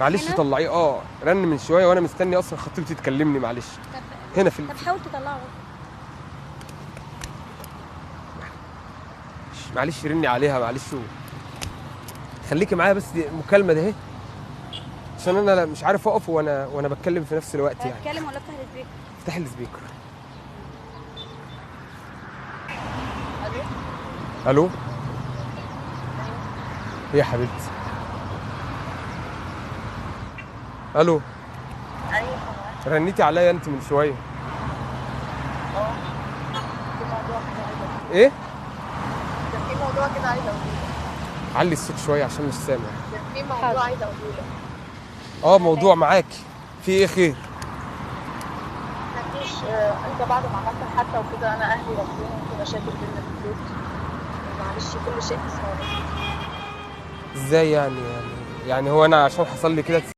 معلش هنا؟ طلعيه. رن من شويه وانا مستني اصلا خطيبتي تكلمني. معلش طب هنا في طب حاول تطلعه. معلش رني عليها معلش خليكي معايا بس دي المكالمه ده اهي، عشان انا مش عارف اقف وانا بتكلم في نفس الوقت يعني. هتكلم ولا افتح السبيكر؟ افتحي السبيكر. الو. الو. ايه يا حبيبتي؟ الو. ايوه. رنيتي عليا انت من شويه. في موضوع كده عايزه ايه؟ كان في موضوع كده عايزه اقوله لك. علي الصوت شويه عشان مش سامع. كان في موضوع عايزه اقوله لك. موضوع معاكي. في ايه خير؟ مفيش. انت بعد ما عملت الحادثه وكده انا اهلي رافضين وفي مشاكل بينا في البيت. معلش كل شيء في صالح. ازاي يعني هو انا عشان حصل لي كده